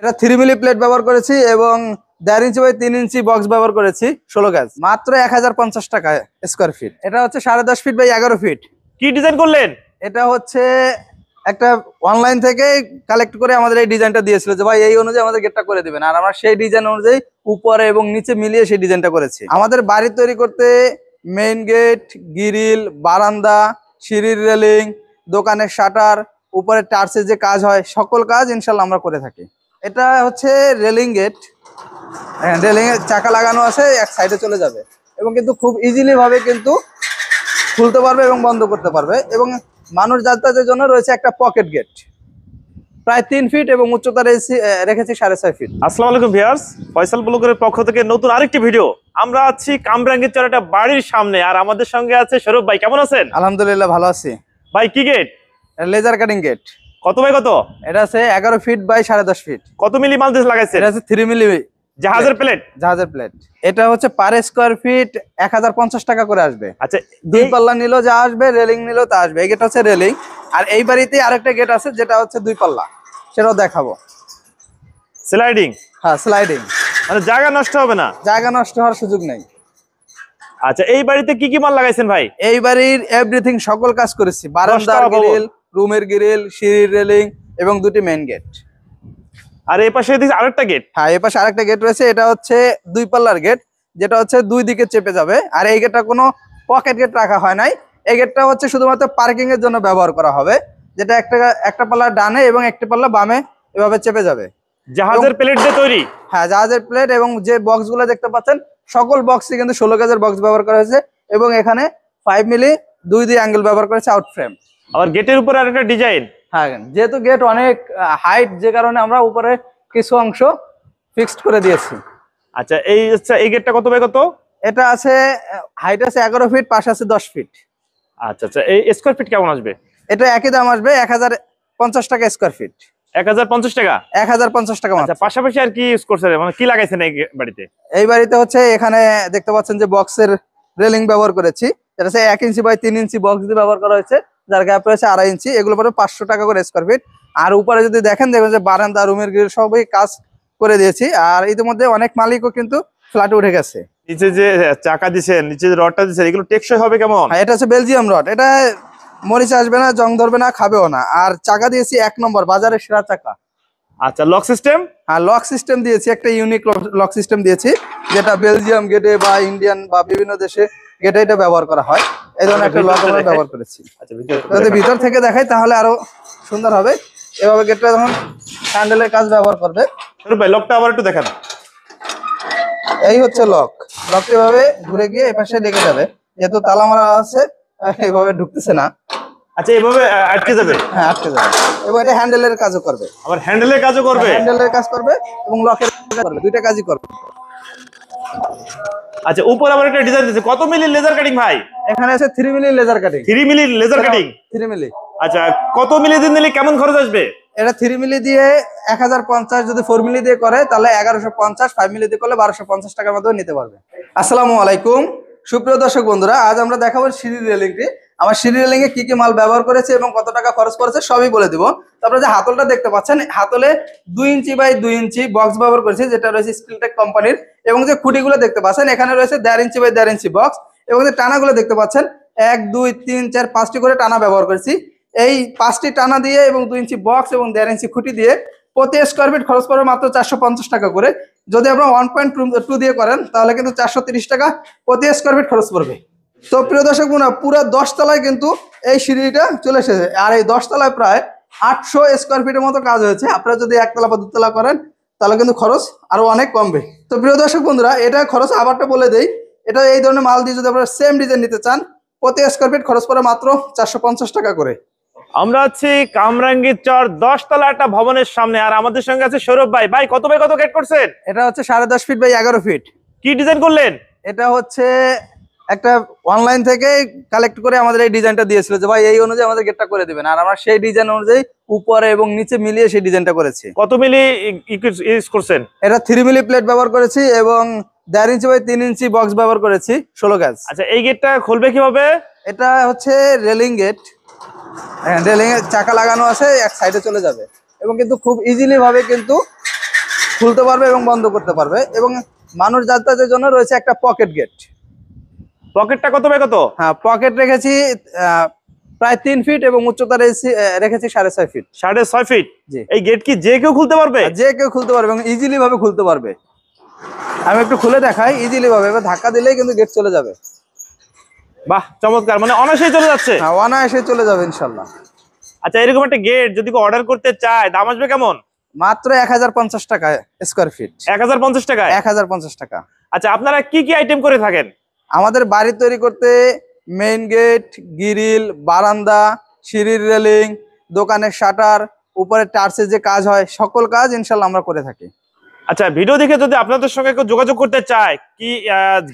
এটা 3 milli plate ব্যবহার করেছি এবং 1.5 ইঞ্চি বাই 3 ইঞ্চি বক্স ব্যবহার করেছি 16 গাজ, মাত্র 1050 টাকা স্কোয়ার ফিট। এটা হচ্ছে 10.5 ফিট বাই 11 ফিট। কি ডিজাইন করলেন? এটা হচ্ছে একটা অনলাইন থেকে কালেক্ট করে আমাদের এই ডিজাইনটা দিয়েছিল যে ভাই এই অনুযায়ী আমাদের গেটটা করে দিবেন, আর আমরা সেই ডিজাইন অনুযায়ী উপরে এবং নিচে মিলিয়ে সেই ডিজাইনটা করেছি। আমাদের বাড়ি তৈরি করতে মেইন গেট, গ্রিল, বারান্দা, সিঁড়ির রেলিং, দোকানের শাটার, উপরে টার্সের যে কাজ হয় সকল কাজ ইনশাল্লাহ আমরা করে থাকি। এটা হচ্ছে রেলিং গেট, রেলিং এর চাকা লাগানো আছে, এক সাইডে চলে যাবে এবং কিন্তু খুব ইজিলি ভাবে কিন্তু খুলতে পারবে এবং বন্ধ করতে পারবে। এবং মানুষ যাতায়াতের জন্য রয়েছে একটা পকেট গেট, প্রায় 3 ফিট এবং উচ্চতা রেখেছি 6.5 ফিট। আসসালামু আলাইকুম ভিউয়ার্স, ফয়সাল ব্লগের পক্ষ থেকে নতুন আরেকটি ভিডিও। আমরা আছি কামরাঙ্গীরচর একটা বাড়ির সামনে, আর আমাদের সঙ্গে আছে সৌরভ ভাই। কেমন আছেন? আলহামদুলিল্লাহ ভালো আছি ভাই কি গেট? Laser cutting gate. কত বাই কত? এটা আছে 11 ফিট বাই 10.5 ফিট। কত মিলি মাল দিয়ে লাগাইছেন? এটা আছে 3 মিলি জাহাজের প্লেট। জাহাজের প্লেট। এটা হচ্ছে পার স্কোয়ার ফিট 1050 টাকা করে আসবে। আচ্ছা, দুই পাল্লা নিলেও যা আসবে, রেলিং নিলেও তা আসবে। এই গেট হচ্ছে রেলিং, আর এই বাড়িতে আরেকটা গেট আছে যেটা হচ্ছে 2 পাল্লা, সেটাও দেখাবো। স্লাইডিং। হ্যাঁ, স্লাইডিং, মানে জায়গা নষ্ট হবে না, জায়গা নষ্ট হওয়ার সুযোগ নেই। আচ্ছা, এই বাড়িতে কি কি মাল লাগাইছেন ভাই? এই বাড়ির এভরিথিং সকল কাজ করেছি, বারান্দার গ্রিল, রুমের গ্রিল, সিঁড়ির রেলিং এবং 2টি মেইন গেট। আর এই পাশে দেখছি আরেকটা গেট। হ্যাঁ, এই পাশে আরেকটা গেট রয়েছে, এটা হচ্ছে 2 পাল্লার গেট, যেটা হচ্ছে 2 দিকে চেপে যাবে। আর এই গেটটা কোনো পকেট গেট রাখা হয় নাই, এই গেটটা হচ্ছে শুধুমাত্র পার্কিং এর জন্য ব্যবহার করা হবে, যেটা একটা পাল্লা ডানে এবং একটা পাল্লা বামে এভাবে চেপে যাবে। জাহাজের প্লেট দিয়ে তৈরি। হ্যাঁ, জাহাজের প্লেট, এবং যে বক্সগুলো দেখতে পাচ্ছেন সকল বক্সই কিন্তু 16 গেজের বক্স ব্যবহার করা হয়েছে এবং এখানে 5 মিলি 2 অ্যাঙ্গেল ব্যবহার করেছে আউট ফ্রেম। আবার গেটের উপরে আরেকটা ডিজাইন। হ্যাঁ, যেহেতু গেট অনেক হাইট, যে কারণে আমরা উপরে কিছু অংশ ফিক্সড করে দিয়েছি। আচ্ছা, এই গেটটা কত বাই কত? এটা আছে হাইট আছে 11 ফিট, পাশে আছে 10 ফিট। আচ্ছা আচ্ছা, এই স্কোয়ার ফিট কেমন আসবে? এটা একই দাম আসবে 1050 টাকা স্কোয়ার ফিট। 1050 টাকা? 1050 টাকা। আচ্ছা, পাশাপাশি আর কি ইউজ করছেন, মানে কি লাগাইছেন এই বাড়িতে? এই বাড়িতে হচ্ছে এখানে দেখতে পাচ্ছেন যে বক্সের রেলিং ব্যবহার করেছি, যেটা হচ্ছে 1 ইঞ্চি বাই 3 ইঞ্চি বক্স দিয়ে ব্যবহার করা হয়েছে, যার গ্যাপ রয়েছে 2.5 ইঞ্চি। এগুলো পরে 500 টাকা করে স্কোয়ার ফিট। আর উপরে যদি দেখেন, দেখবেন যে বারান্দা, রুমের গ্রিল সবই কাজ করে দিয়েছি। আর ইতিমধ্যে অনেক মালিকও কিন্তু ফ্ল্যাটে উঠে গেছে। নিচে যে চাকা দিছেন, নিচে যে রডটা দিছেন, এগুলো টেকসই হবে কেমন? হ্যাঁ, এটা হচ্ছে বেলজিয়াম রড, এটা মরিচ আসবে না, জং ধরবে না, খাবেও না। আর চাকা দিয়েছি 1 নম্বর বাজারের সেরা চাকা। আচ্ছা, লক সিস্টেম? হ্যাঁ, লক সিস্টেম দিয়েছি, একটা ইউনিক লক সিস্টেম দিয়েছি, যেটা বেলজিয়াম গেটে বা ইন্ডিয়ান বা বিভিন্ন দেশে গেটে এটা ব্যবহার করা হয়। এই ধরনের একটা লক আমরা ব্যবহার করেছি। আচ্ছা, যদি ভিতর থেকে দেখাই তাহলে আরো সুন্দর হবে। এভাবে গেটটা যখন হ্যান্ডেলের কাজ ব্যবহার করবে। ভাই, লকটা আবার একটু দেখান। এই হচ্ছে লক। লকটা এভাবে ঘুরে গিয়ে এপাশে লেগে যাবে, যেহেতু তালা মারা আছে এইভাবে ঢুকতেছে না। আচ্ছা, এভাবে আটকে যাবে? হ্যাঁ, আটকে যাবে। এবং এটা হ্যান্ডেলের কাজও করবে, আবার হ্যান্ডেলের কাজও করবে? হ্যান্ডেলের কাজ করবে এবং লকের কাজ করবে, দুইটা কাজই করবে। আচ্ছা, উপর আবার একটা ডিজাইন দিয়েছে। কত মিলি লেজার কাটিং ভাই? এখানে আছে 3 milli laser cutting. 3 milli laser cutting? 3 milli. আচ্ছা, কত মিলি দিন দিলে কেমন খরচ আসবে? এটা 3 মিলি দিয়ে 1050, যদি 4 মিলি দিয়ে করে তাহলে 1150, 5 মিলি দিয়ে করলে 1250 টাকার মধ্যে নিতে পারবে। আসসালামু আলাইকুম সুপ্রিয় দর্শক বন্ধুরা, আজ আমরা দেখাবো সিঁড়ি রেলিংটি। আমার সিঁড়ি রেলিং এ কি কি মাল ব্যবহার করেছে এবং কত টাকা খরচ করেছে সবই বলে দিব। তারপরে যে হাতলটা দেখতে পাচ্ছেন, হাতলে 2 ইঞ্চি বাই 2 ইঞ্চি বক্স ব্যবহার করেছে, যেটা রয়েছে স্টিলটেক কোম্পানির। এবং যে খুঁটিগুলো দেখতে পাচ্ছেন, এখানে রয়েছে 1.5 ইঞ্চি বাই 1.5 ইঞ্চি বক্স। এবং যে টানাগুলো দেখতে পাচ্ছেন, 1 2 3 4 5টি করে টানা ব্যবহার করেছি। এই 5টি টানা দিয়ে এবং 2 ইঞ্চি বক্স এবং 1.5 ইঞ্চি খুঁটি দিয়ে প্রতি স্কোয়ার ফিট খরচ পড়বে মাত্র 450 টাকা করে। যদি আপনারা 1.2 দিয়ে করেন তাহলে কিন্তু 430 টাকা প্রতি স্কোয়ার ফিট খরচ পড়বে। তো প্রিয় দর্শক বন্ধুরা, পুরো 10 তলায় কিন্তু এই সিঁড়িটা চলে এসেছে। আর এই 10 তলায় প্রায় 800 স্কোয়ার ফিটের মতো কাজ হয়েছে। আপনারা যদি 1 তলা বা 2 তলা করেন তাহলে কিন্তু খরচ আরো অনেক কমবে। তো প্রিয় দর্শক বন্ধুরা, এটা খরচ আবারটা বলে দেই। এটা এই ধরনের মাল দিয়ে যদি আপনারা সেম ডিজাইন নিতে চান, প্রতি স্কোয়ার ফিট খরচ পড়ে মাত্র 450 টাকা করে। আমরা আছি কামরাঙ্গীরচর 10 তলা একটা ভবনের সামনে, আর আমাদের সঙ্গে আছে সৌরভ ভাই। ভাই, কত বাই কত গেট করছেন? এটা হচ্ছে 10.5 ফিট বাই 11 ফিট। কি ডিজাইন করলেন? এটা হচ্ছে একটা অনলাইন থেকে কালেক্ট করে আমাদের এই ডিজাইনটা দিয়েছিল যে ভাই এই অনুযায়ী আমাদের গেটটা করে দিবেন, আর আমরা সেই ডিজাইন অনুযায়ী উপরে এবং নিচে মিলিয়ে সেই ডিজাইনটা করেছি। কত মিলি ইউজ করছেন? এটা 3 মিলি প্লেট ব্যবহার করেছি এবং 1.5 ইঞ্চি বাই 3 ইঞ্চি বক্স ব্যবহার করেছি 16 গাজ। আচ্ছা, এই গেটটা খুলবে কিভাবে? এটা হচ্ছে রেলিং গেট, রেলিং এর চাকা লাগানো আছে, এক সাইডে চলে যাবে এবং কিন্তু খুব ইজিলি ভাবে কিন্তু খুলতে পারবে এবং বন্ধ করতে পারবে। এবং মানুষ যাতায়াতের জন্য রয়েছে একটা পকেট গেট। পকেটটা কত বাই কত? হ্যাঁ, পকেট রেখেছি প্রায় 3 ফিট এবং উচ্চতা রেখেছি 6.5 ফিট। 6.5 ফিট। জি। এই গেট কি যে কেউ খুলতে পারবে? আর যে কেউ খুলতে পারবে এবং ইজিলি ভাবে খুলতে পারবে। আমি একটু খুলে দেখাই, ইজিলি ভাবে এবার ধাক্কা দিলেই কিন্তু গেট চলে যাবে। বাহ, চমৎকার, মানে অনায়াসেই চলে যাচ্ছে। হ্যাঁ, অনায়াসে চলে যাবে ইনশাল্লাহ। আচ্ছা, এরকম একটা গেট যদি কেউ অর্ডার করতে চায় দাম আসবে কেমন? মাত্র 1050 টাকা স্কোয়ার ফিট। 1050 টাকায়? 1050 টাকা। আচ্ছা, আপনারা কি কি আইটেম করে থাকেন? আমাদের বাড়ি তৈরি করতে মেইন গেট, গ্রিল, বারান্দা, সিঁড়ির রেলিং, দোকানের শাটার, উপরে টার্সের যে কাজ হয়, সকল কাজ ইনশাল্লাহ আমরা করে থাকি। আচ্ছা, ভিডিও দেখে যদি আপনাদের সঙ্গে কেউ যোগাযোগ করতে চায়, কি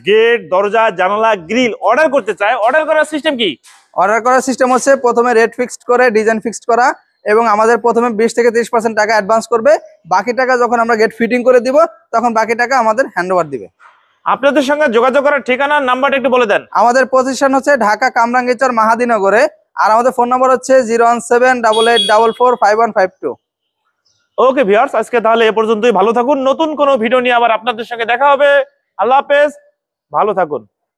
গেট, দরজা, জানালা, গ্রিল অর্ডার করতে চায়, অর্ডার করার সিস্টেম কি? অর্ডার করার সিস্টেম হচ্ছে প্রথমে রেট ফিক্সড করে ডিজাইন ফিক্সড করা এবং আমাদের প্রথমে 20 থেকে 30% টাকা অ্যাডভান্স করবে। বাকি টাকা যখন আমরা গেট ফিটিং করে দিব তখন বাকি টাকা আমাদের হ্যান্ডওভার দিবে। আপনাদের সঙ্গে যোগাযোগ করার ঠিকানা, নাম্বারটা একটু বলে দেন। আমাদের প্রতিষ্ঠান হচ্ছে ঢাকা কামরাঙ্গীরচর মাহাদিনগরে। আর আমাদের ফোন নম্বর হচ্ছে 01788445152। ওকে ভিউয়ার্স, আজকে তাহলে এ পর্যন্তই। ভালো থাকুন। নতুন কোনো ভিডিও নিয়ে আবার আপনাদের সঙ্গে দেখা হবে। আল্লাহ হাফেজ, ভালো থাকুন।